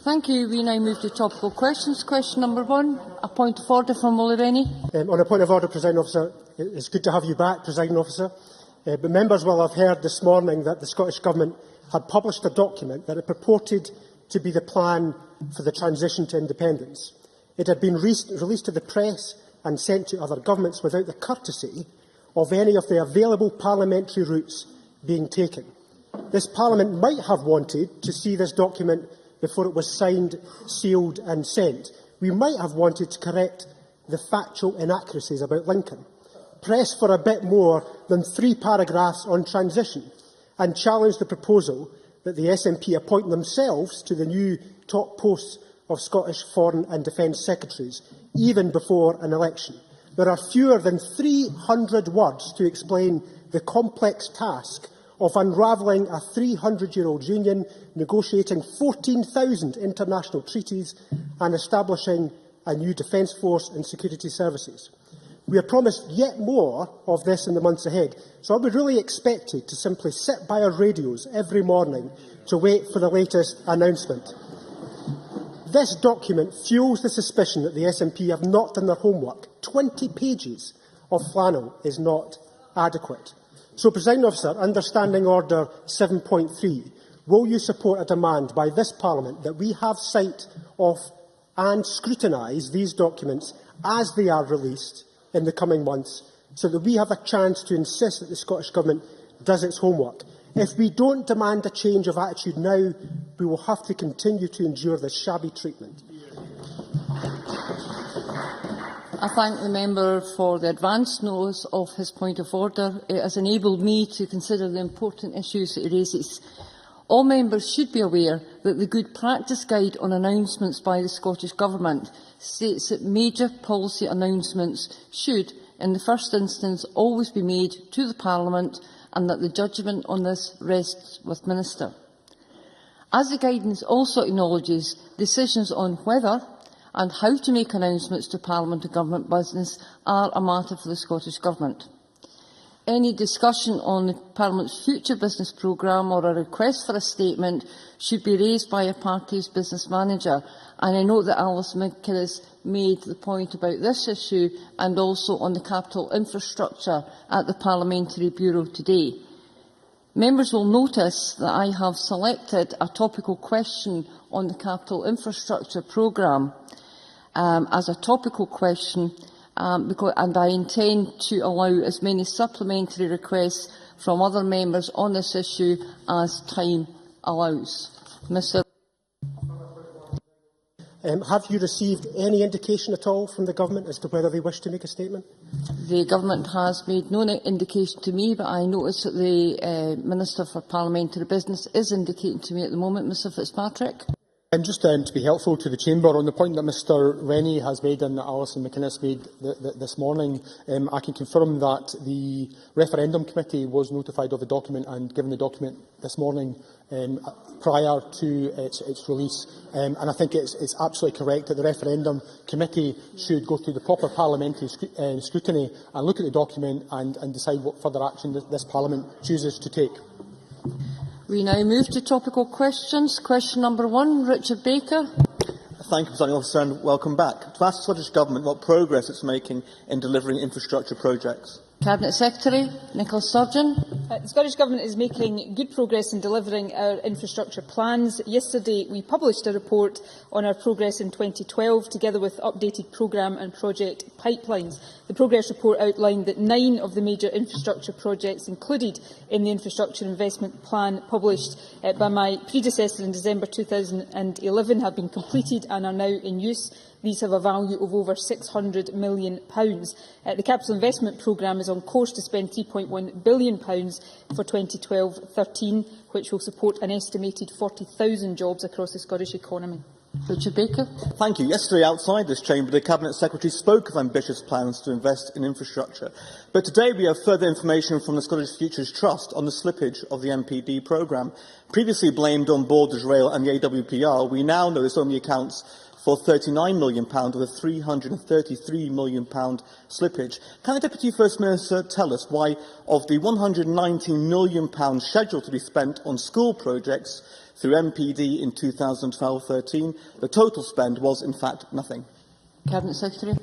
Thank you. We now move to topical questions. Question number 1, a point of order from Mulroney. On a point of order, Presiding Officer, it's good to have you back, Presiding Officer. But members will have heard this morning that the Scottish Government had published a document that it purported to be the plan for the transition to independence. It had been released to the press and sent to other governments without the courtesy of any of the available parliamentary routes being taken. This Parliament might have wanted to see this document before it was signed, sealed and sent. We might have wanted to correct the factual inaccuracies about Lincoln, press for a bit more than 3 paragraphs on transition and challenge the proposal that the SNP appoint themselves to the new top posts of Scottish Foreign and Defence Secretaries, even before an election. There are fewer than 300 words to explain the complex task of unravelling a 300-year-old union, negotiating 14,000 international treaties and establishing a new defence force and security services. We are promised yet more of this in the months ahead, so are we really expected to simply sit by our radios every morning to wait for the latest announcement? This document fuels the suspicion that the SNP have not done their homework. 20 pages of flannel is not adequate. So, Presiding Officer, understanding Order 7.3, will you support a demand by this Parliament that we have sight of and scrutinise these documents as they are released in the coming months, so that we have a chance to insist that the Scottish Government does its homework? If we don't demand a change of attitude now, we will have to continue to endure this shabby treatment. I thank the member for the advance notice of his point of order. It has enabled me to consider the important issues that he raises. All members should be aware that the Good Practice Guide on announcements by the Scottish Government states that major policy announcements should, in the first instance, always be made to the Parliament, and that the judgment on this rests with Minister. As the guidance also acknowledges, decisions on whether and how to make announcements to Parliament and Government business are a matter for the Scottish Government. Any discussion on the Parliament's future business programme or a request for a statement should be raised by a party's business manager, and I note that Alison McInnes made the point about this issue and also on the capital infrastructure at the Parliamentary Bureau today. Members will notice that I have selected a topical question on the capital infrastructure programme as a topical question, and I intend to allow as many supplementary requests from other members on this issue as time allows. Mr. Have you received any indication at all from the Government as to whether they wish to make a statement? The Government has made no indication to me, but I notice that the Minister for Parliamentary Business is indicating to me at the moment. Mr Fitzpatrick. And just to be helpful to the Chamber, on the point that Mr Rennie has made and that Alison McInnes made this morning, I can confirm that the referendum committee was notified of the document and given the document this morning prior to its release. And I think it's absolutely correct that the referendum committee should go through the proper parliamentary scrutiny and look at the document and decide what further action this Parliament chooses to take. We now move to topical questions. Question number 1, Richard Baker. Thank you, Presiding Officer, and welcome back. To ask the Scottish Government what progress it's making in delivering infrastructure projects. Cabinet Secretary Nicola Sturgeon. The Scottish Government is making good progress in delivering our infrastructure plans. Yesterday we published a report on our progress in 2012, together with updated programme and project pipelines. The progress report outlined that 9 of the major infrastructure projects included in the infrastructure investment plan published by my predecessor in December 2011 have been completed and are now in use. These have a value of over £600 million. The capital investment programme is on course to spend £3.1 billion for 2012-13, which will support an estimated 40,000 jobs across the Scottish economy. Richard Baker. Thank you. Yesterday, outside this chamber, the Cabinet Secretary spoke of ambitious plans to invest in infrastructure. But today we have further information from the Scottish Futures Trust on the slippage of the MPD programme. Previously blamed on Borders Rail and the AWPR, we now know this only accounts for £39 million of the £333 million slippage. Can the Deputy First Minister tell us why, of the £119 million scheduled to be spent on school projects through MPD in 2012-13, the total spend was in fact nothing? Cabinet Secretary.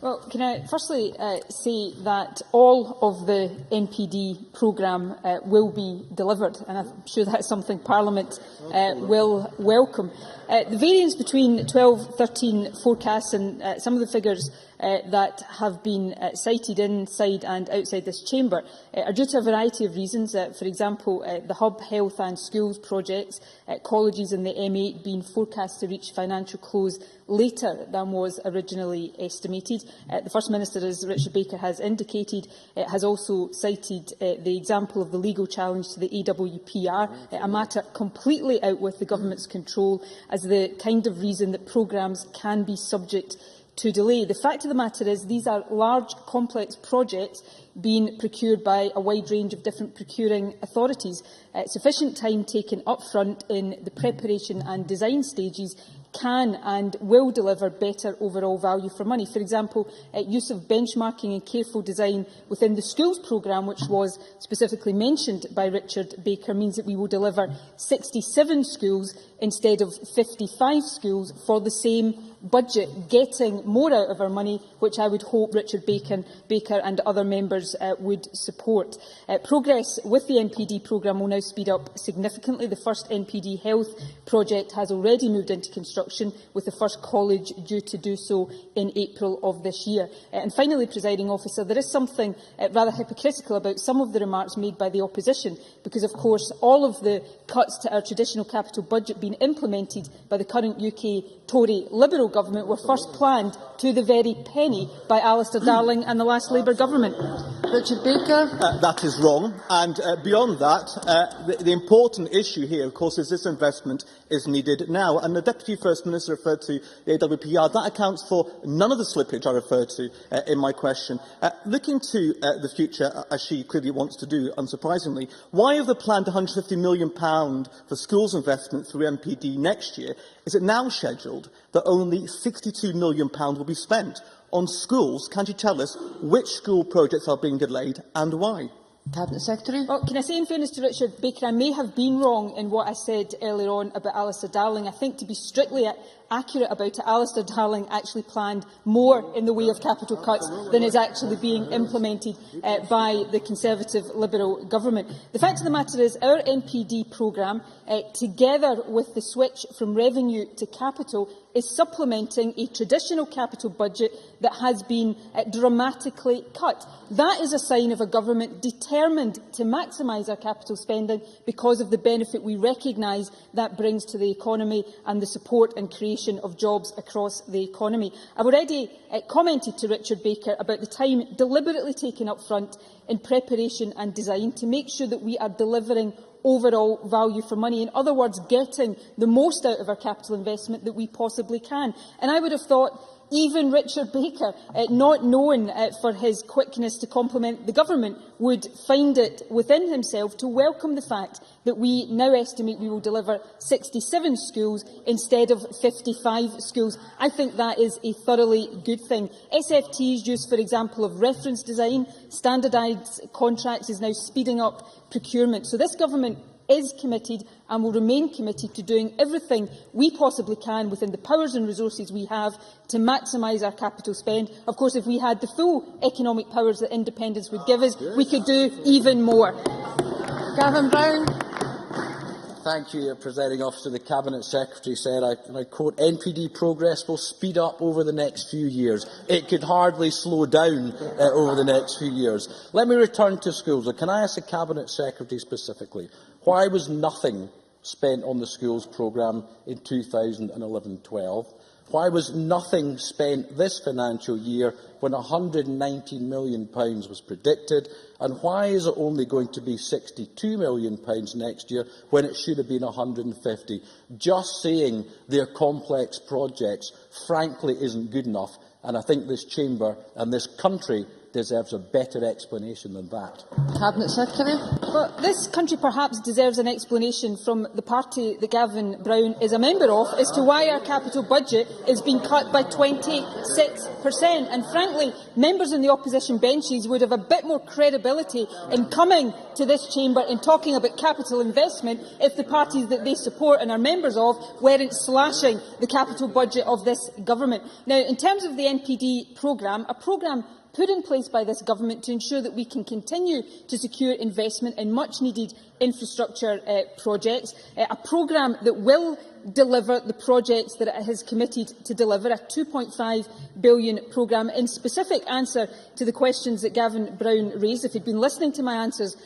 Well, can I firstly say that all of the NPD programme will be delivered, and I'm sure that's something Parliament will welcome. The variance between 12-13 forecasts and some of the figures that have been cited inside and outside this chamber are due to a variety of reasons. For example, the Hub, Health and Schools projects, colleges and the M8 being forecast to reach financial close later than was originally estimated. The First Minister, as Richard Baker has indicated, has also cited the example of the legal challenge to the AWPR, a matter completely out with the Government's control, as the kind of reason that programmes can be subject to delay. The fact of the matter is these are large, complex projects being procured by a wide range of different procuring authorities. Sufficient time taken up front in the preparation and design stages can and will deliver better overall value for money. For example, use of benchmarking and careful design within the schools programme, which was specifically mentioned by Richard Baker, means that we will deliver 67 schools instead of 55 schools for the same budget, getting more out of our money, which I would hope Richard Baker and other members would support. Progress with the NPD programme will now speed up significantly. The first NPD Health project has already moved into construction, with the first college due to do so in April of this year. And finally, Presiding Officer, there is something rather hypocritical about some of the remarks made by the opposition, because of course all of the cuts to our traditional capital budget being implemented by the current UK Tory Liberal government were first planned to the very penny by Alistair Darling and the last Labour government. Richard Baker. That is wrong. And beyond that, the important issue here, of course, is this investment is needed now. And the Deputy First Minister referred to the AWPR. That accounts for none of the slippage I referred to in my question. Looking to the future, as she clearly wants to do, unsurprisingly, why have the planned £150 million for schools investment through MPD next year? Is it now scheduled that only £62 million will be spent on schools? Can you tell us which school projects are being delayed and why? Cabinet Secretary. Well, can I say in fairness to Richard Baker, I may have been wrong in what I said earlier on about Alistair Darling. I think, to be strictly accurate about it, Alistair Darling actually planned more in the way of capital cuts than is actually being implemented by the Conservative Liberal government. The fact of the matter is our NPD programme, together with the switch from revenue to capital, is supplementing a traditional capital budget that has been dramatically cut. That is a sign of a government determined to maximise our capital spending because of the benefit we recognise that brings to the economy and the support and creation of jobs across the economy. I've already commented to Richard Baker about the time deliberately taken up front in preparation and design to make sure that we are delivering overall value for money. In other words, getting the most out of our capital investment that we possibly can. And I would have thought even Richard Baker, not known for his quickness to compliment the government, would find it within himself to welcome the fact that we now estimate we will deliver 67 schools instead of 55 schools. I think that is a thoroughly good thing. SFT's use, for example, of reference design, standardised contracts is now speeding up procurement. So this government is committed and will remain committed to doing everything we possibly can within the powers and resources we have to maximise our capital spend. Of course, if we had the full economic powers that independence would give us, we could do even more. Gavin Brown. Thank you, Presiding Officer. The Cabinet Secretary said, and I quote, NPD progress will speed up over the next few years. It could hardly slow down over the next few years. Let me return to schools. Can I ask the Cabinet Secretary specifically, why was nothing spent on the schools programme in 2011-12? Why was nothing spent this financial year when £119 million was predicted? And why is it only going to be £62 million next year when it should have been £150? Just saying they're complex projects, frankly, isn't good enough. And I think this chamber and this country deserves a better explanation than that. Cabinet Secretary. Well, this country perhaps deserves an explanation from the party that Gavin Brown is a member of as to why our capital budget is being cut by 26%. And frankly, members in the opposition benches would have a bit more credibility in coming to this chamber and talking about capital investment if the parties that they support and are members of weren't slashing the capital budget of this government. Now, in terms of the NPD programme, a programme put in place by this government to ensure that we can continue to secure investment in much-needed infrastructure projects, a programme that will deliver the projects that it has committed to deliver, a £2.5 billion programme. In specific answer to the questions that Gavin Brown raised, if he'd been listening to my answers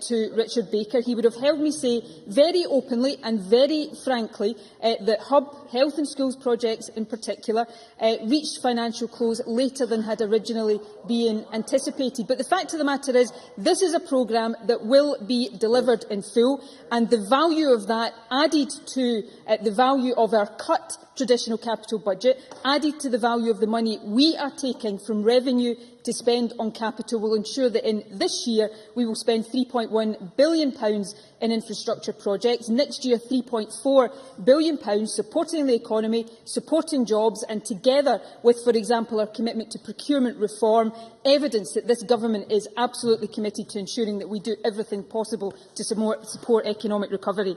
to Richard Baker, he would have heard me say very openly and very frankly that Hub Health and Schools projects in particular reached financial close later than had originally been anticipated. But the fact of the matter is, this is a programme that will be delivered in full, and the value of that, added to the value of our cut traditional capital budget, added to the value of the money we are taking from revenue to spend on capital, will ensure that in this year we will spend £3.1 billion in infrastructure projects, next year £3.4 billion, supporting the economy, supporting jobs, and together with, for example, our commitment to procurement reform, evidence that this government is absolutely committed to ensuring that we do everything possible to support economic recovery.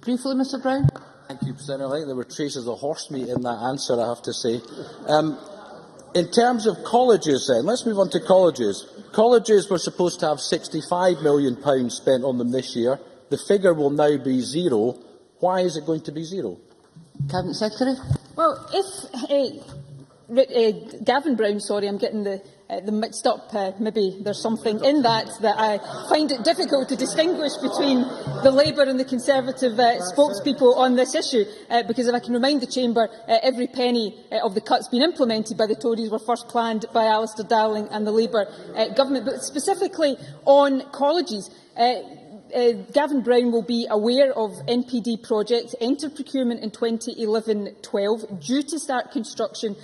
Briefly, Mr Brown. Thank you, President. I think there were traces of horse meat in that answer, I have to say. In terms of colleges, then, let's move on to colleges. Colleges were supposed to have £65 million spent on them this year. The figure will now be zero. Why is it going to be zero? Cabinet Secretary. Well, if Gavin Brown, sorry, I'm getting the mixed up. Maybe there's something in that I find it difficult to distinguish between the Labour and the Conservative spokespeople on this issue, because if I can remind the Chamber, every penny of the cuts being implemented by the Tories were first planned by Alistair Darling and the Labour government. But specifically on colleges, Gavin Brown will be aware of NPD projects entered procurement in 2011-12, due to start construction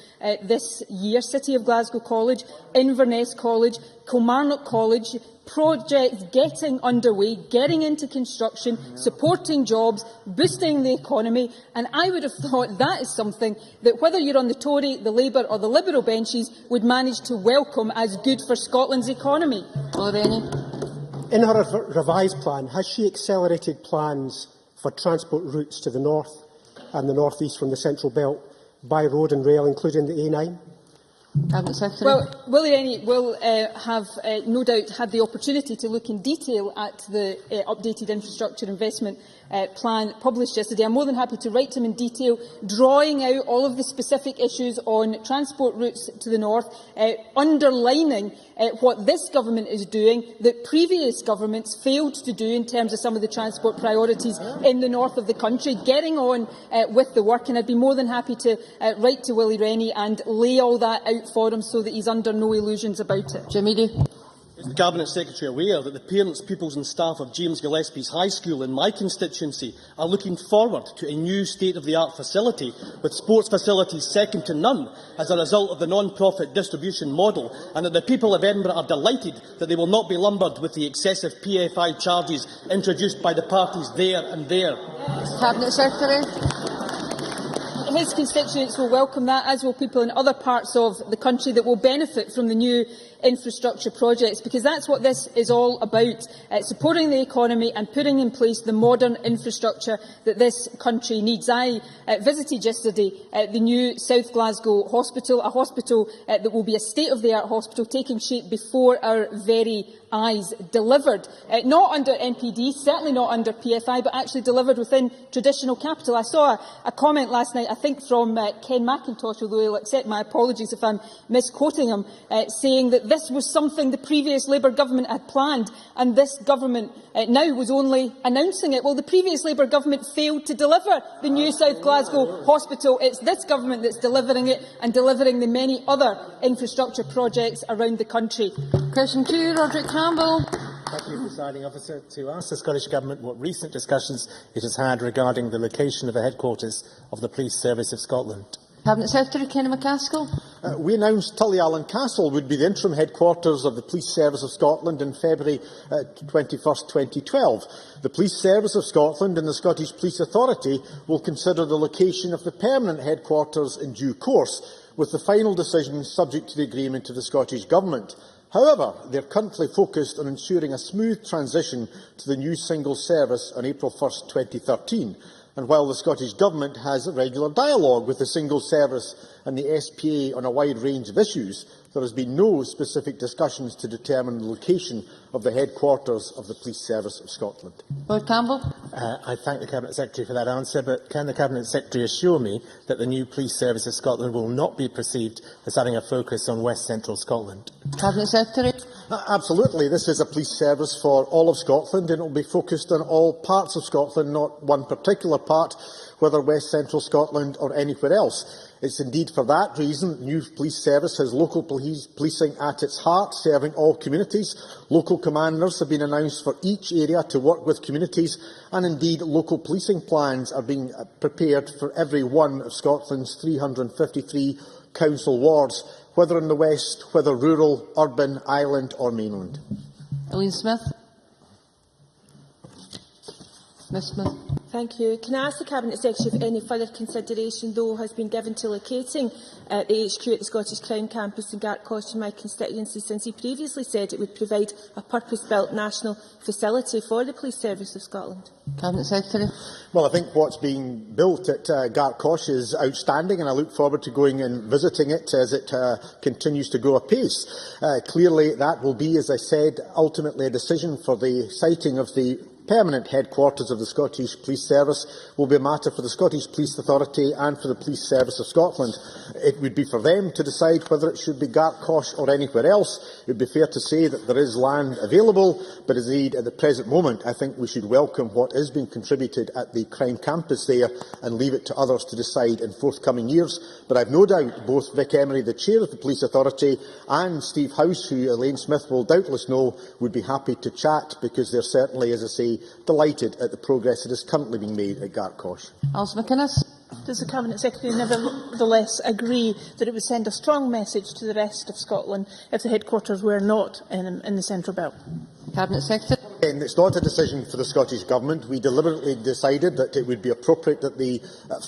this year. City of Glasgow College, Inverness College, Kilmarnock College, projects getting underway, getting into construction, supporting jobs, boosting the economy, and I would have thought that is something that, whether you're on the Tory, the Labour or the Liberal benches, would manage to welcome as good for Scotland's economy. In her revised plan, has she accelerated plans for transport routes to the north and the north east from the Central Belt by road and rail, including the A9? Cabinet Secretary. Well, Willie Rennie will have no doubt had the opportunity to look in detail at the updated infrastructure investment plan published yesterday. I'm more than happy to write to him in detail, drawing out all of the specific issues on transport routes to the north, underlining what this government is doing that previous governments failed to do in terms of some of the transport priorities in the north of the country, getting on with the work. And I'd be more than happy to write to Willie Rennie and lay all that out for him so that he's under no illusions about it. Jim Eadie. Is the Cabinet Secretary aware that the parents, pupils and staff of James Gillespie's High School in my constituency are looking forward to a new state-of-the-art facility with sports facilities second to none as a result of the non-profit distribution model, and that the people of Edinburgh are delighted that they will not be lumbered with the excessive PFI charges introduced by the parties there and there? Cabinet Secretary. His constituents will welcome that, as will people in other parts of the country that will benefit from the new infrastructure projects, because that's what this is all about, supporting the economy and putting in place the modern infrastructure that this country needs. I visited yesterday the new South Glasgow Hospital, a hospital that will be a state-of-the-art hospital taking shape before our very eyes, delivered not under NPD, certainly not under PFI, but actually delivered within traditional capital. I saw a comment last night, I think from Ken McIntosh, although he'll accept my apologies if I'm misquoting him, saying that this was something the previous Labour government had planned and this government now was only announcing it. Well, the previous Labour government failed to deliver the new South Glasgow Hospital. It's this government that's delivering it and delivering the many other infrastructure projects around the country. Question 2, Roderick Campbell. Thank you, Presiding Officer. To ask the Scottish Government what recent discussions it has had regarding the location of the headquarters of the Police Service of Scotland. Cabinet Secretary Kenny MacAskill. We announced Tullyallen Castle would be the interim headquarters of the Police Service of Scotland in February 21st, 2012. The Police Service of Scotland and the Scottish Police Authority will consider the location of the permanent headquarters in due course, with the final decision subject to the agreement of the Scottish Government. However, they are currently focused on ensuring a smooth transition to the new single service on April 1st, 2013. And while the Scottish Government has a regular dialogue with the single service and the SPA on a wide range of issues, there has been no specific discussions to determine the location of the headquarters of the Police Service of Scotland. Lord Campbell. I thank the Cabinet Secretary for that answer, but can the Cabinet Secretary assure me that the new Police Service of Scotland will not be perceived as having a focus on West Central Scotland? Cabinet Secretary. Absolutely. This is a police service for all of Scotland, and it will be focused on all parts of Scotland, not one particular part, whether West Central Scotland or anywhere else. It's indeed for that reason the new police service has local policing at its heart, serving all communities. Local commanders have been announced for each area to work with communities, and indeed local policing plans are being prepared for every one of Scotland's 353 council wards, whether in the west, whether rural, urban, island or mainland. Elaine Smith. Ms Smith. Thank you. Can I ask the Cabinet Secretary if any further consideration, though, has been given to locating the HQ at the Scottish Crown Campus in Gartcosh in my constituency, since he previously said it would provide a purpose-built national facility for the Police Service of Scotland? Cabinet Secretary. Well, I think what's being built at Gartcosh is outstanding, and I look forward to going and visiting it as it continues to go apace. Clearly, that will be, as I said, ultimately a decision for the siting of the permanent headquarters of the Scottish Police Service will be a matter for the Scottish Police Authority and for the Police Service of Scotland. It would be for them to decide whether it should be Gartcosh or anywhere else. It would be fair to say that there is land available, but indeed at the present moment I think we should welcome what is being contributed at the Crown Campus there and leave it to others to decide in forthcoming years. But I have no doubt both Vic Emery, the Chair of the Police Authority, and Steve House, who Elaine Smith will doubtless know, would be happy to chat, because they're certainly, as I say, delighted at the progress that is currently being made at Gartcosh. Alison McInnes. Does the Cabinet Secretary nevertheless agree that it would send a strong message to the rest of Scotland if the headquarters were not in the Central Belt? Cabinet Secretary. It's not a decision for the Scottish Government. We deliberately decided that it would be appropriate that the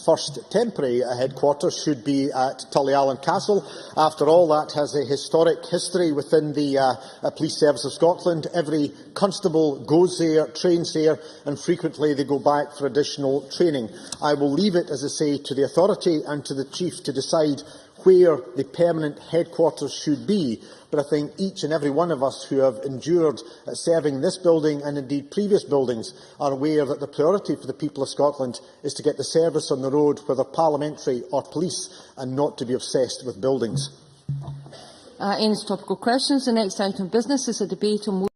first temporary headquarters should be at Tullyallen Castle. After all, that has a historic history within the Police Service of Scotland. Every constable goes there, trains there, and frequently they go back for additional training. I will leave it, as I say, to the authority and to the Chief to decide where the permanent headquarters should be, but I think each and every one of us who have endured serving this building and indeed previous buildings are aware that the priority for the people of Scotland is to get the service on the road, whether parliamentary or police, and not to be obsessed with buildings. Ends topical questions. The next item of business is a debate on